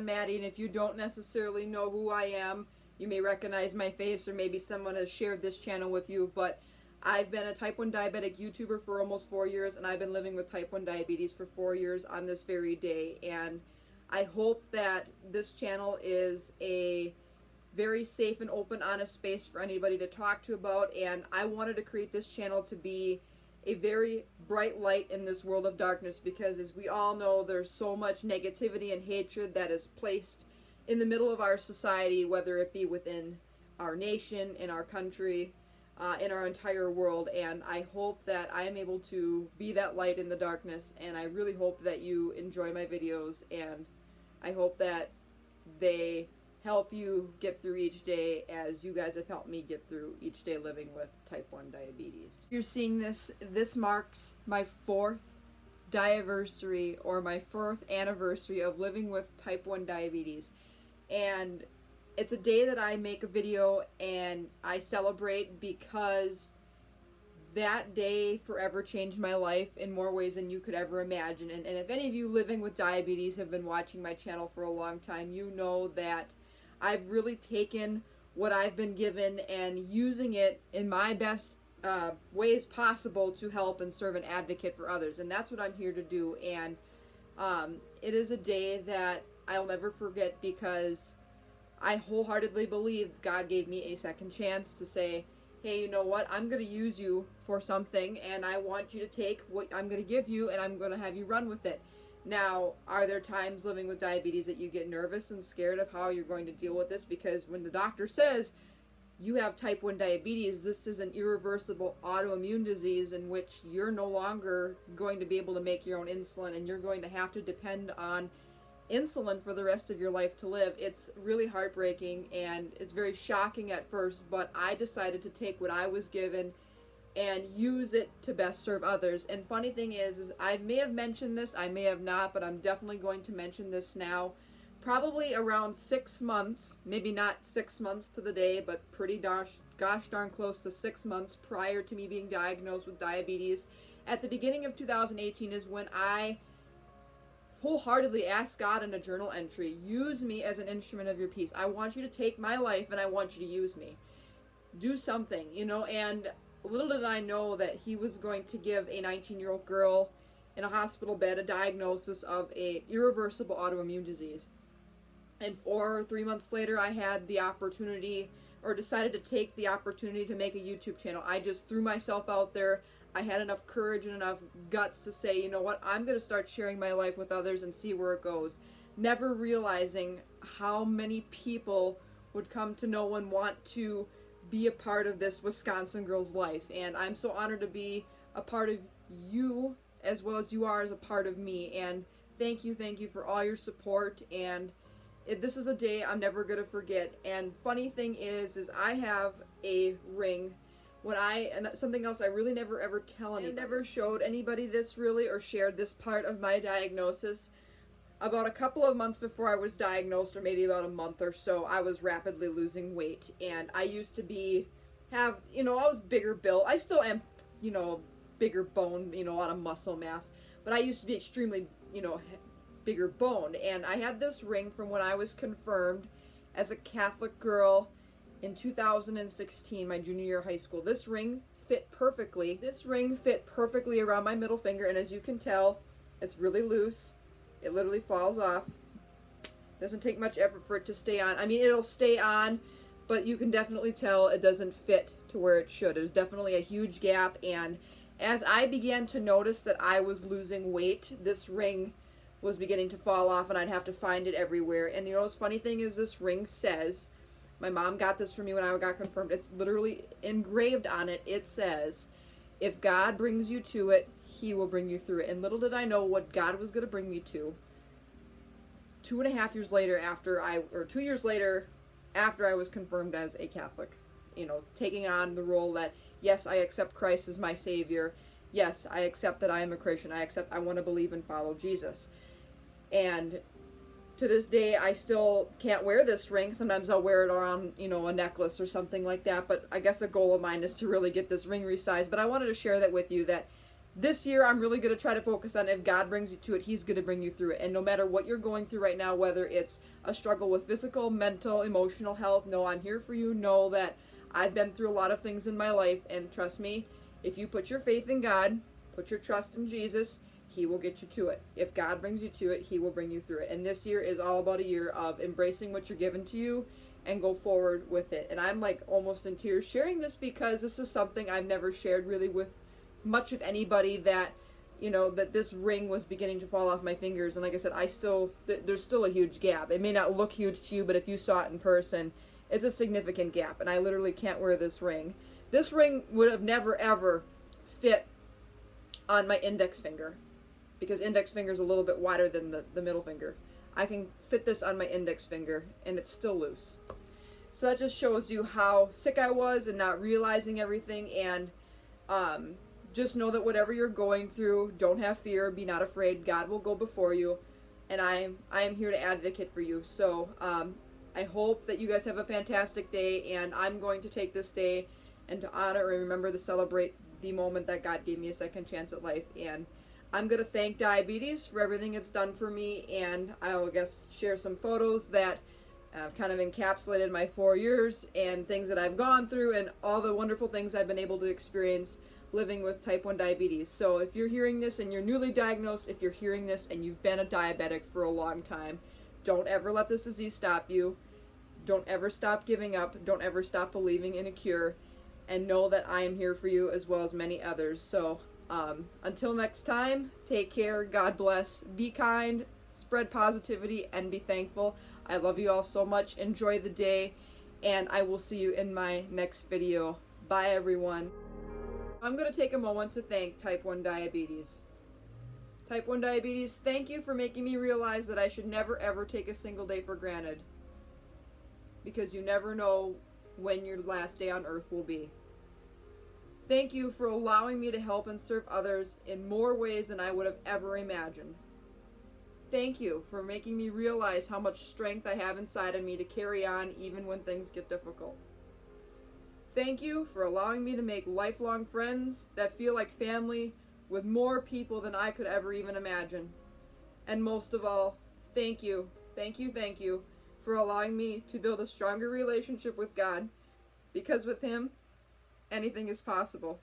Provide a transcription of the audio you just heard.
I'm Maddie, and if you don't necessarily know who I am, you may recognize my face, or maybe someone has shared this channel with you, but I've been a type 1 diabetic YouTuber for almost 4 years, and I've been living with type 1 diabetes for 4 years on this very day. And I hope that this channel is a very safe and open, honest space for anybody to talk to about. And I wanted to create this channel to be a very bright light in this world of darkness, because as we all know, there's so much negativity and hatred that is placed in the middle of our society, whether it be within our nation, in our country, in our entire world. And I hope that I am able to be that light in the darkness, and I really hope that you enjoy my videos, and I hope that they help you get through each day as you guys have helped me get through each day living with type 1 diabetes. You're seeing this marks my 4th diaversary, or my 4th anniversary of living with type 1 diabetes. And it's a day that I make a video and I celebrate, because that day forever changed my life in more ways than you could ever imagine. And if any of you living with diabetes have been watching my channel for a long time, you know that I've really taken what I've been given and using it in my best ways possible to help and serve and advocate for others. And that's what I'm here to do. And it is a day that I'll never forget, because I wholeheartedly believe God gave me a second chance to say, hey, you know what, I'm going to use you for something, and I want you to take what I'm going to give you, and I'm going to have you run with it. Now, are there times living with diabetes that you get nervous and scared of how you're going to deal with this? Because when the doctor says you have type 1 diabetes, this is an irreversible autoimmune disease in which you're no longer going to be able to make your own insulin, and you're going to have to depend on insulin for the rest of your life to live. It's really heartbreaking, and it's very shocking at first, but I decided to take what I was given and use it to best serve others. And funny thing is I may have mentioned this, I may have not, but I'm definitely going to mention this now. Probably around 6 months, maybe not 6 months to the day, but pretty gosh darn close to 6 months prior to me being diagnosed with diabetes, at the beginning of 2018 is when I wholeheartedly asked God in a journal entry, use me as an instrument of your peace. I want you to take my life and I want you to use me. Do something, you know. And little did I know that he was going to give a 19-year-old girl in a hospital bed a diagnosis of a irreversible autoimmune disease. And 4 or 3 months later, I had the opportunity, or decided to take the opportunity, to make a YouTube channel. I just threw myself out there. I had enough courage and enough guts to say, you know what, I'm going to start sharing my life with others and see where it goes. Never realizing how many people would come to know and want to be a part of this Wisconsin girl's life. And I'm so honored to be a part of you, as well as you are as a part of me. And thank you for all your support. And this is a day I'm never going to forget. And funny thing is I have a ring. And that's something else I really never ever tell anybody. I never showed anybody this really, or shared this part of my diagnosis. About a couple of months before I was diagnosed, or maybe about a month or so, I was rapidly losing weight. And I used to I was bigger built. I still am, bigger bone, a lot of muscle mass. But I used to be extremely, bigger boned. And I had this ring from when I was confirmed as a Catholic girl in 2016, my junior year of high school. This ring fit perfectly. This ring fit perfectly around my middle finger, and as you can tell, it's really loose. It literally falls off. Doesn't take much effort for it to stay on. I mean, it'll stay on, but you can definitely tell it doesn't fit to where it should. There's definitely a huge gap, and as I began to notice that I was losing weight, this ring was beginning to fall off, and I'd have to find it everywhere. And the funny thing is, this ring says, my mom got this for me when I got confirmed. It's literally engraved on it. It says, if God brings you to it, he will bring you through it. And little did I know what God was going to bring me to. 2.5 years later, 2 years later, after I was confirmed as a Catholic, taking on the role that, yes, I accept Christ as my Savior. Yes, I accept that I am a Christian. I want to believe and follow Jesus. And to this day, I still can't wear this ring. Sometimes I'll wear it around, a necklace or something like that. But I guess a goal of mine is to really get this ring resized. But I wanted to share that with you, that this year I'm really going to try to focus on, if God brings you to it, He's going to bring you through it. And no matter what you're going through right now, whether it's a struggle with physical, mental, emotional health, know I'm here for you. Know that I've been through a lot of things in my life, and trust me, if you put your faith in God, put your trust in Jesus, He will get you to it. If God brings you to it, He will bring you through it. And this year is all about a year of embracing what you're given to you and go forward with it. And I'm like almost in tears sharing this, because this is something I've never shared really with much of anybody, that that this ring was beginning to fall off my fingers. And like I said, there's still a huge gap. It may not look huge to you, but if you saw it in person, it's a significant gap, and I literally can't wear this ring. This ring would have never ever fit on my index finger, because index finger is a little bit wider than the middle finger. I can fit this on my index finger and it's still loose. So that just shows you how sick I was and not realizing everything. And just know that whatever you're going through, don't have fear, be not afraid. God will go before you, and I am here to advocate for you. So I hope that you guys have a fantastic day, and I'm going to take this day and to honor and remember to celebrate the moment that God gave me a second chance at life. And I'm going to thank diabetes for everything it's done for me, and I'll share some photos that kind of encapsulated my 4 years and things that I've gone through and all the wonderful things I've been able to experience living with type 1 diabetes. So if you're hearing this and you're newly diagnosed, if you're hearing this and you've been a diabetic for a long time, don't ever let this disease stop you. Don't ever stop giving up. Don't ever stop believing in a cure. And know that I am here for you as well as many others. So until next time, take care. God bless. Be kind. Spread positivity and be thankful. I love you all so much. Enjoy the day. And I will see you in my next video. Bye, everyone. I'm going to take a moment to thank type 1 diabetes. Type 1 diabetes, thank you for making me realize that I should never ever take a single day for granted. Because you never know when your last day on earth will be. Thank you for allowing me to help and serve others in more ways than I would have ever imagined. Thank you for making me realize how much strength I have inside of me to carry on even when things get difficult. Thank you for allowing me to make lifelong friends that feel like family with more people than I could ever even imagine. And most of all, thank you for allowing me to build a stronger relationship with God, because with Him, anything is possible.